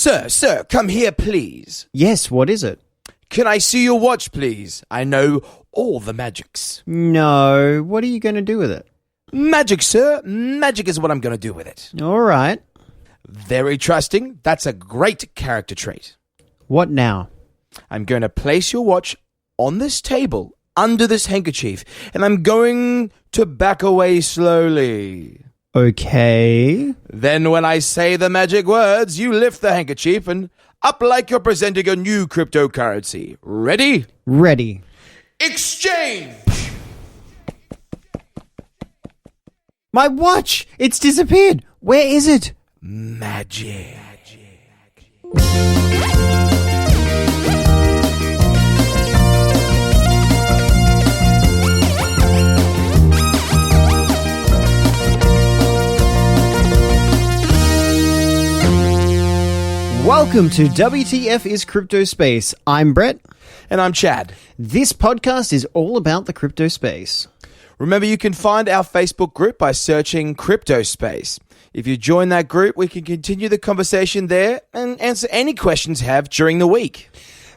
Sir, come here, please. Yes, what is it? Can I see your watch, please? I know all the magics. No, what are you going to do with it? Magic, sir. Magic is what I'm going to do with it. All right. Very trusting. That's a great character trait. What now? I'm going to place your watch on this table under this handkerchief, and I'm going to back away slowly. Okay. Then when I say the magic words, you lift the handkerchief and up like you're presenting a new cryptocurrency. Ready? Ready. Exchange! My watch! It's disappeared! Where is it? Magic. Welcome to WTF is CryptoSpace. I'm Brett. And I'm Chad. This podcast is all about the crypto space. Remember, you can find our Facebook group by searching CryptoSpace. If you join that group, we can continue the conversation there and answer any questions you have during the week.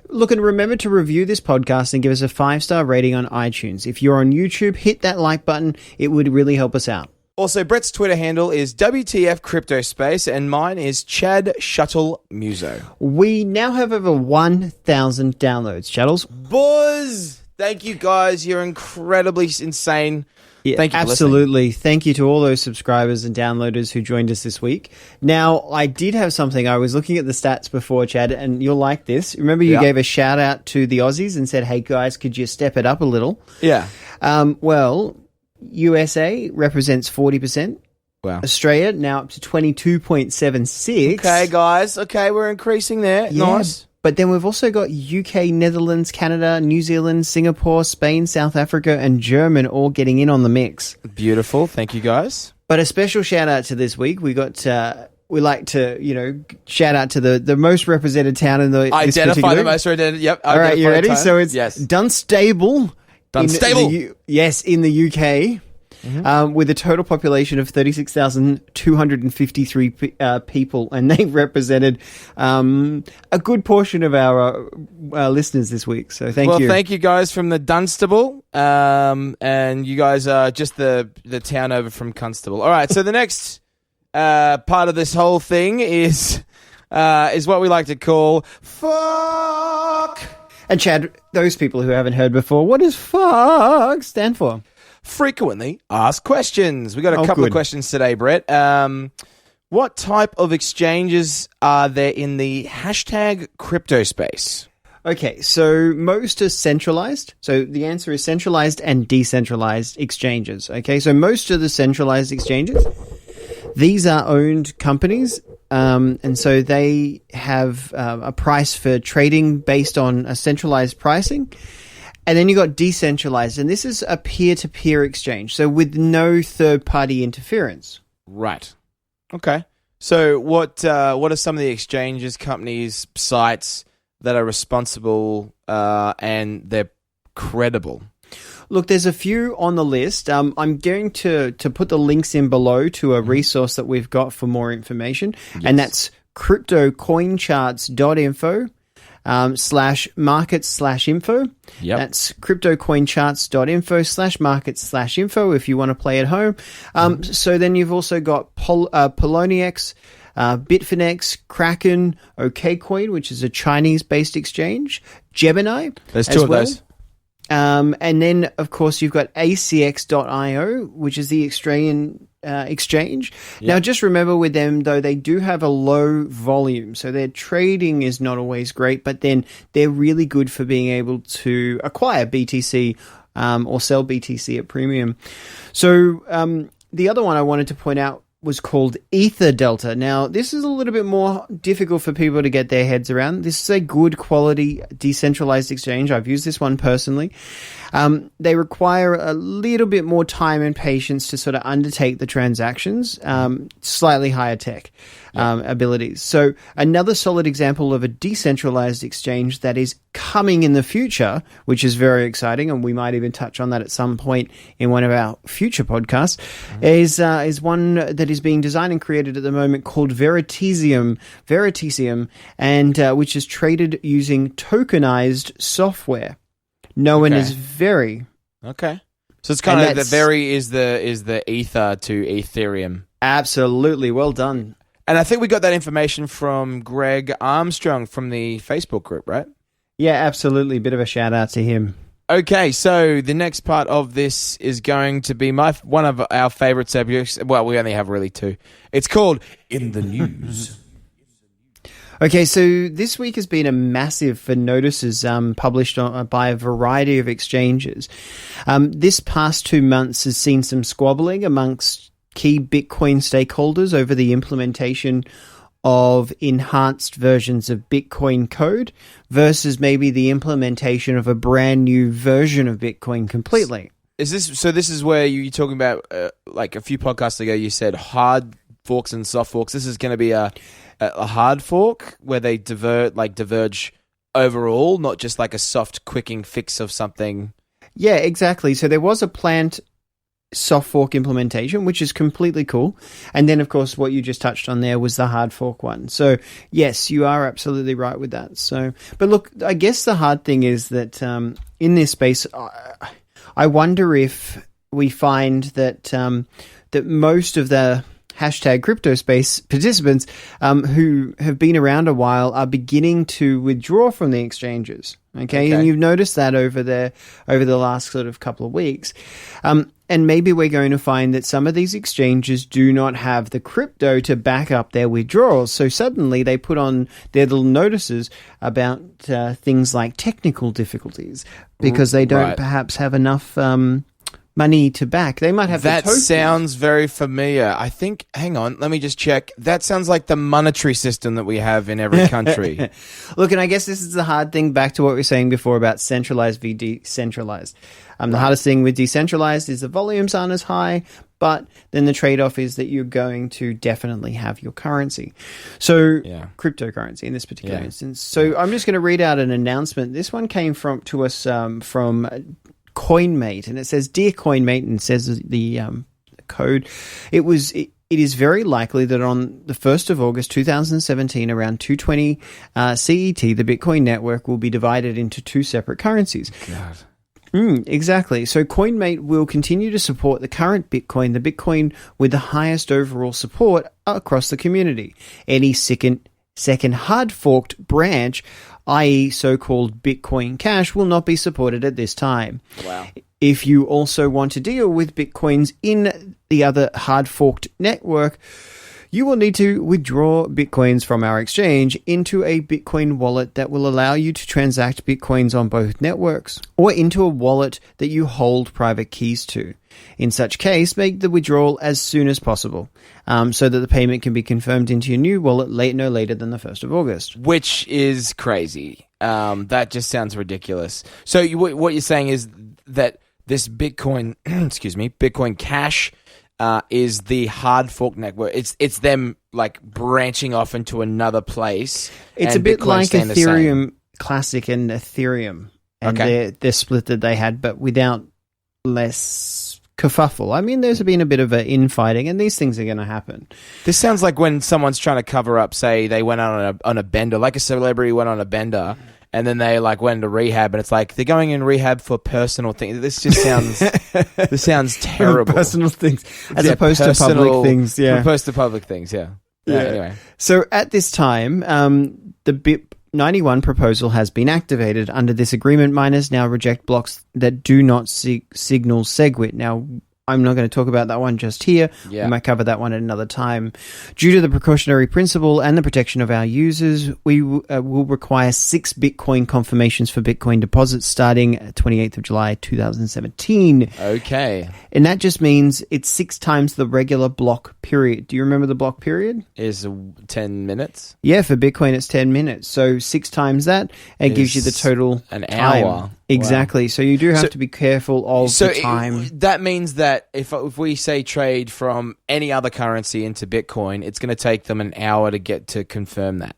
Look, and remember to review this podcast and give us a 5-star rating on iTunes. If you're on YouTube, hit that like button. It would really help us out. Also, Brett's Twitter handle is WTF CryptoSpace, and mine is Chad Shuttle Muso. We now have over 1,000 downloads. Shuttles? Buzz! Thank you, guys. You're incredibly insane. Yeah, Thank you for absolutely. Thank you to all those subscribers and downloaders who joined us this week. Now, I did have something. I was looking at the stats before, Chad, and you'll like this. Remember you gave a shout out to the Aussies and said, hey, guys, could you step it up a little? Yeah. Well, USA represents 40%. Wow. Australia now up to 22.76. Okay, guys. Okay, we're increasing there. Yeah, Nice. but then we've also got UK, Netherlands, Canada, New Zealand, Singapore, Spain, South Africa, and German all getting in on the mix. Beautiful. Thank you, guys. But a special shout out to this week. We like to, shout out to the most represented town in the Identify the most represented. Yep. All right, you ready? So it's yes. Dunstable. Dunstable. In the UK. Mm-hmm. With a total population of 36,253 people, and they represented a good portion of our listeners this week. So thank you. Well, thank you guys from the Dunstable, and you guys are just the town over from Constable. All right, so the next part of this whole thing is what we like to call fuck. And Chad, those people who haven't heard before, what does fuck stand for? Frequently asked questions. We got a couple of questions today, Brett. What type of exchanges are there in the hashtag crypto space? Okay, so most are centralized. So the answer is centralized and decentralized exchanges. Okay, so most of the centralized exchanges, these are owned companies, and so they have a price for trading based on a centralized pricing. And then you got decentralized, and this is a peer-to-peer exchange, so with no third-party interference. Right. Okay. So what are some of the exchanges, companies, sites that are responsible and they're credible? Look, there's a few on the list. I'm going to put the links in below to a resource that we've got for more information, and that's cryptocoincharts.info. /markets/info. Yep. That's cryptocoincharts.info/markets/info if you want to play at home. So then you've also got Poloniex, Bitfinex, Kraken, OKCoin, which is a Chinese-based exchange, Gemini. There's two of those. And then, of course, you've got ACX.io, which is the Australian exchange. Yep. Now, just remember with them, though, they do have a low volume. So their trading is not always great, but then they're really good for being able to acquire BTC or sell BTC at premium. So the other one I wanted to point out was called Ether Delta. Now, this is a little bit more difficult for people to get their heads around. This is a good quality decentralized exchange. I've used this one personally. They require a little bit more time and patience to sort of undertake the transactions, slightly higher tech abilities. So another solid example of a decentralized exchange that is coming in the future, which is very exciting, and we might even touch on that at some point in one of our future podcasts, is one that is being designed and created at the moment called Veritasium, and which is traded using tokenized software known as Veri. Okay. So it's kind of the Veri is the Ether to Ethereum. Absolutely. Well done. And I think we got that information from Greg Armstrong from the Facebook group, right? Yeah, absolutely. Bit of a shout out to him. Okay, so the next part of this is going to be one of our favorite subjects. Well, we only have really two. It's called In the News. Okay, so this week has been a massive for notices published by a variety of exchanges. This past 2 months has seen some squabbling amongst key Bitcoin stakeholders over the implementation of enhanced versions of Bitcoin code versus maybe the implementation of a brand new version of Bitcoin completely. This is where you're talking about, like a few podcasts ago, you said hard forks and soft forks. This is going to be a hard fork where they diverge overall, not just like a soft quicking fix of something. Yeah, exactly. So there was a planned soft fork implementation, which is completely cool. And then, of course, what you just touched on there was the hard fork one. So, yes, you are absolutely right with that. So, but look, I guess the hard thing is that in this space, I wonder if we find that that most of the hashtag CryptoSpace participants who have been around a while are beginning to withdraw from the exchanges. Okay, and you've noticed that over the last sort of couple of weeks. And maybe we're going to find that some of these exchanges do not have the crypto to back up their withdrawals. So suddenly they put on their little notices about things like technical difficulties because they don't perhaps have enough money to back. They might have that sounds very familiar. I think, hang on, let me just check. That sounds like the monetary system that we have in every country. Look, and I guess this is the hard thing back to what we were saying before about centralized v decentralized. The hardest thing with decentralized is the volumes aren't as high, but then the trade-off is that you're going to definitely have your currency. So cryptocurrency in this particular instance. So I'm just going to read out an announcement. This one came to us from Coinmate, and it says, "Dear Coinmate," and it says the code. It is very likely that on the 1st of August 2017, around 2:20 CET, the Bitcoin network will be divided into two separate currencies. God. Exactly. So Coinmate will continue to support the current Bitcoin, the Bitcoin with the highest overall support across the community. Any second hard-forked branch, i.e. so-called Bitcoin Cash, will not be supported at this time. Wow. If you also want to deal with Bitcoins in the other hard-forked network, you will need to withdraw Bitcoins from our exchange into a Bitcoin wallet that will allow you to transact Bitcoins on both networks, or into a wallet that you hold private keys to. In such case, make the withdrawal as soon as possible, so that the payment can be confirmed into your new wallet no later than the 1st of August. Which is crazy. That just sounds ridiculous. So what you're saying is that this Bitcoin, Bitcoin Cash is the hard fork network. It's them like branching off into another place. It's a bit Bitcoin like Ethereum Classic and Ethereum, and their split that they had, but without less kerfuffle. I mean, there's been a bit of infighting, and these things are going to happen. This sounds like when someone's trying to cover up, say they went on a bender, like a celebrity went on a bender. And then they went into rehab, and it's like they're going in rehab for personal things. This just sounds terrible. Personal things, as opposed to public things. Yeah, opposed to public things. Yeah. Anyway, so at this time, the BIP 91 proposal has been activated. Under this agreement, miners now reject blocks that do not signal SegWit. Now, I'm not going to talk about that one just here. Yeah. We might cover that one at another time. Due to the precautionary principle and the protection of our users, we will require 6 Bitcoin confirmations for Bitcoin deposits starting 28th of July 2017. Okay. And that just means it's 6 times the regular block period. Do you remember the block period? Is 10 minutes? Yeah, for Bitcoin it's 10 minutes. So 6 times that, it gives you the total an time. hour. Exactly. Wow. So you do have to be careful of the time. That means that if we say trade from any other currency into Bitcoin, it's going to take them an hour to get to confirm that.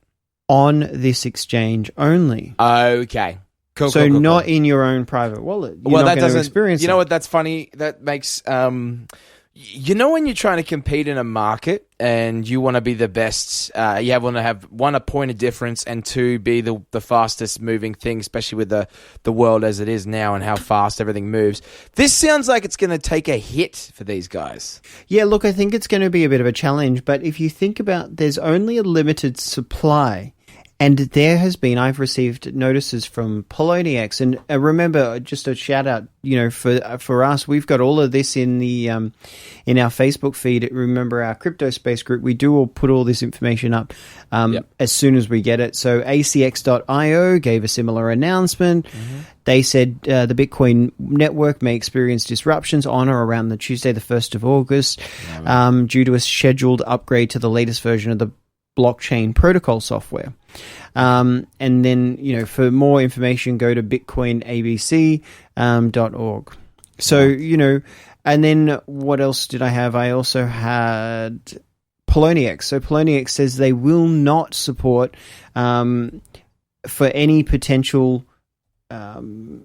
On this exchange only. Okay. Cool. So cool, not cool. in your own private wallet. You're well, not that going to doesn't. experience You know that. what? That's funny. That makes. You know when you're trying to compete in a market and you want to be the best, you want to have, one, a point of difference, and 2, be the fastest moving thing, especially with the world as it is now and how fast everything moves. This sounds like it's going to take a hit for these guys. Yeah, look, I think it's going to be a bit of a challenge, but if you think about, there's only a limited supply. And there has been, I've received notices from Poloniex, and remember, just a shout out, for us, we've got all of this in the in our Facebook feed. Remember our CryptoSpace group, we do all put all this information up as soon as we get it. So ACX.io gave a similar announcement. Mm-hmm. They said the Bitcoin network may experience disruptions on or around the Tuesday, the 1st of August, due to a scheduled upgrade to the latest version of the blockchain protocol software. And then, for more information, go to bitcoinabc.org. So, and then what else did I have? I also had Poloniex. So Poloniex says they will not support for any potential Bitcoin